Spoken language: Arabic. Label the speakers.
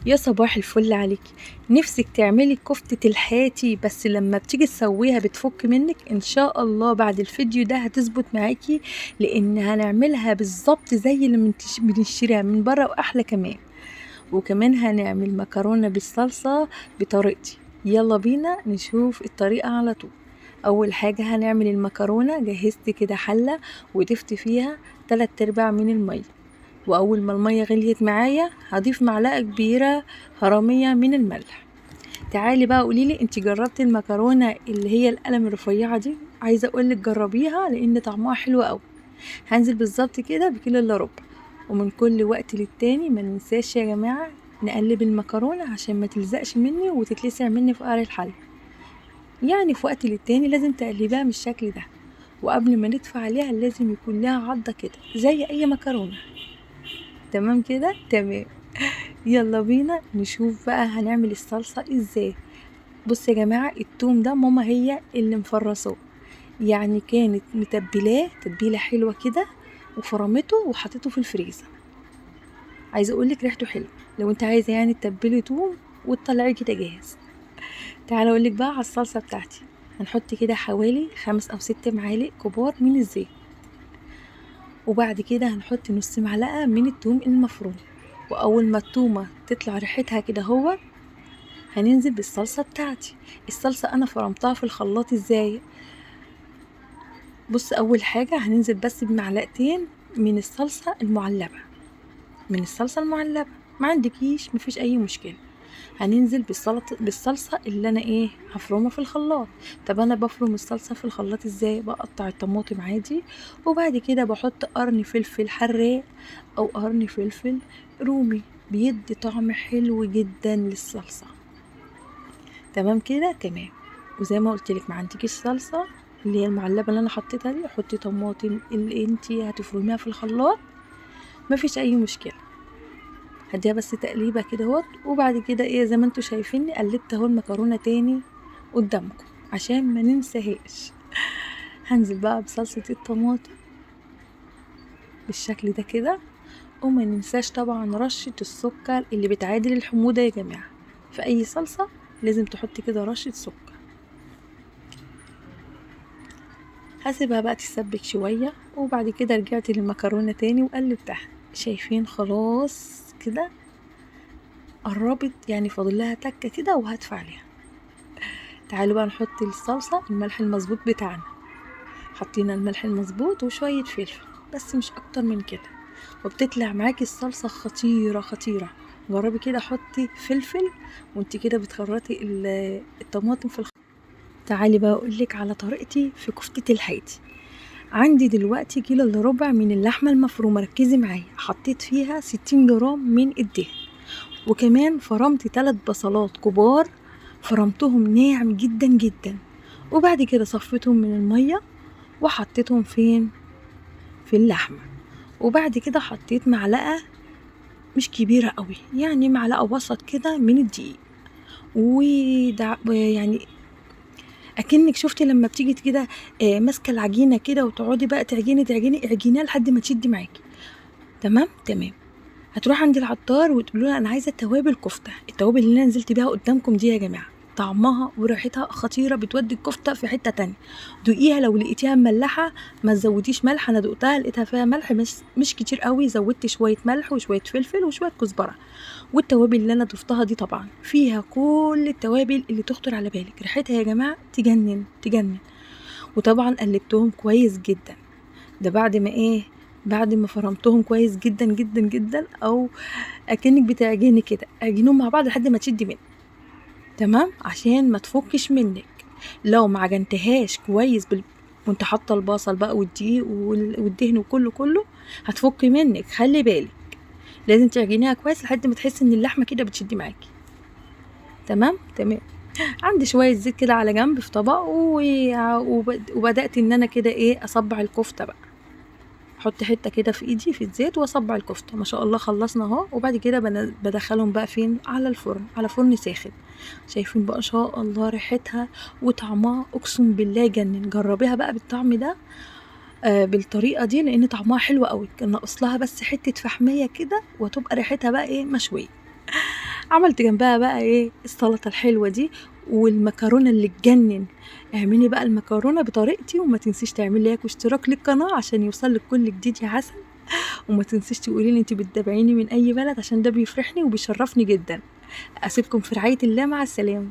Speaker 1: يا صباح الفل عليكِ، نِفْسِك تعملي كفتة الحاتي بس لمّا بتيجي تسوّيها بتفُك منِّك؟ إن شاء الله بعد الفيديو ده هتضبط معاكِ، لإن هنعملها بالضبط زي اللي بنشتريها من برّه وأحلى كمان، وكمان هنعمل مكرونة بالصلصة بطريقتي. يالّا بينا نشوف الطريقة على طول. أول حاجة هنعمل المكرونة، جهّزت كده حلة وضفت فيها 3/4 من المَيّة. وأول ما المية غليت معايا هضيف معلقة كبيرة هرمية من الملح. تعالي بقى قوليلي انتي جربتي المكرونة اللي هي القلم الرفيعة دي؟ عايزة اقولك جربيها لان طعمها حلو قوي. هنزل بالظبط كده بكيلو الا ربع. ومن كل وقت للتاني ما ننساش يا جماعة نقلب المكرونة عشان ما تلزقش مني وتتلسع مني في قعر الحل. يعني في وقت للتاني لازم تقلبيها بالشكل ده، وقبل ما ندفع عليها لازم يكون لها عضة كده زي اي مكرونة. تمام كده تمام. يلا بينا نشوف بقى هنعمل الصلصة ازاي. بص يا جماعة، التوم ده ماما هي اللي مفرصاه، يعني كانت متبلاه تتبيلة حلوة كده وفرمته وحطيته في الفريزر. عايزة اقولك ريحته حلوة. لو انت عايزة يعني تتبلي توم وتطلعيه كده جاهز. تعالى اقولك بقى على الصلصة بتاعتي. هنحط كده حوالي 5 أو 6 معالق كبار من الزيت، وبعد كده هنحط نص معلقة من التوم المفروم. واول ما التومة تطلع ريحتها كده هو هننزل بالصلصة بتاعتي. الصلصة انا فرمتها في الخلاط ازاي؟ بص، اول حاجة هننزل بس بمعلقتين من الصلصة المعلبة. ما عندكيش مفيش اي مشكلة. هننزل بالصلصة اللي انا هفرمها في الخلاط. طب انا بفرم الصلصة في الخلاط ازاي؟ بقطع الطماطم عادي، وبعد كده بحط قرن فلفل حراق او قرن فلفل رومي، بيدي طعم حلو جدا للصلصة. تمام كده تمام. وزي ما قلت لك ما عندكيش صلصه اللي هي المعلبه اللي انا حطيتها دي، حطي طماطم اللي انتي هتفرميها في الخلاط، مفيش اي مشكله. هديها بس تقليبه كده اهوت، وبعد كده زي ما انتوا شايفيني قلبت اهو المكرونه تاني قدامكم عشان ما ننساهاش. هنزل بقى بصلصه الطماطم بالشكل ده كده، وما ننساش طبعا رشه السكر اللي بتعادل الحموضه يا جماعه. في اي صلصه لازم تحطي كده رشه سكر. هسيبها بقى تتسبك شوية، وبعد كده رجعت للمكرونة تاني وقلبتها. شايفين خلاص كده قربت، يعني فاضل لها تكة كده وهدفع عليها. تعالوا بقى نحط الصلصة الملح المظبوط بتاعنا. حطينا الملح المظبوط وشوية فلفل بس مش اكتر من كده، وبتطلع معاكي الصلصة خطيرة خطيرة. جربي كده حطي فلفل وانت كده بتخرطي الطماطم في تعالي بقى اقولك على طريقتي في كفتة الحيتي. عندي دلوقتي كيلو الا ربع من اللحمة المفرومة، ركزي معايا. حطيت فيها 60 جرام من الدهن، وكمان فرمت 3 بصلات كبار، فرمتهم ناعم جدا جدا، وبعد كده صفيتهم من المية وحطيتهم فين؟ في اللحمة. وبعد كده حطيت معلقة مش كبيرة قوي، يعني معلقة وسط كده من الدقيق، يعني اكنك شفتي لما بتيجي كده ماسكه العجينه كده وتقعدي بقى اعجنيها لحد ما تشدي معاكي. تمام تمام. هتروح عند العطار وتقول له انا عايزه توابل كفته. التوابل اللي انا نزلت بيها قدامكم دي يا جماعه طعمها وريحتها خطيره، بتودي الكفته في حته تانية. دوقيها، لو لقيتيها مملحه ما تزوديش ملح. انا دقتها لقيتها فيها ملح بس مش كتير قوي، زودت شويه ملح وشويه فلفل وشويه كزبره. والتوابل اللي انا ضفتها دي طبعا فيها كل التوابل اللي تخطر على بالك، ريحتها يا جماعه تجنن تجنن. وطبعا قلبتهم كويس جدا. ده بعد ما فرمتهم كويس جدا جدا جدا، او اكنك بتعجني كده، اعجنهم مع بعض لحد ما تشدي منك. تمام، عشان ما تفكش منك. لو ما عجنتهاش كويس وانت حاطه البصل بقى والدقيق والدهن وكله هتفك منك، خلي بالك. لازم تعجنيها كويس لحد ما تحسي ان اللحمه كده بتشدي معاكي. تمام تمام. عندي شويه زيت كده على جنب في طبق وبدات ان انا كده اصبع الكفته بقى. احط حته كده في ايدي في الزيت واصبع الكفته. ما شاء الله خلصنا اهو. وبعد كده بدخلهم بقى فين؟ على الفرن، على فرن ساخن. شايفين بقى؟ شاء الله ريحتها وطعمها اقسم بالله جنن. جربيها بقى بالطعم ده بالطريقه دي، لان طعمها حلو قوي. كان ناقص لها بس حته فحميه كده وتبقى ريحتها بقى مشويه. عملت جنبها بقى ايه السلطة الحلوة دي والمكرونة اللي تجنن. اعملي بقى المكرونة بطريقتي، وما تنسيش تعملي لايك واشتراك للقناة عشان يوصلك كل جديد يا عسل. وما تنسيش تقولي لي انت بتتابعيني من اي بلد عشان ده بيفرحني وبيشرفني جدا. اسيبكم في رعاية الله، مع السلامة.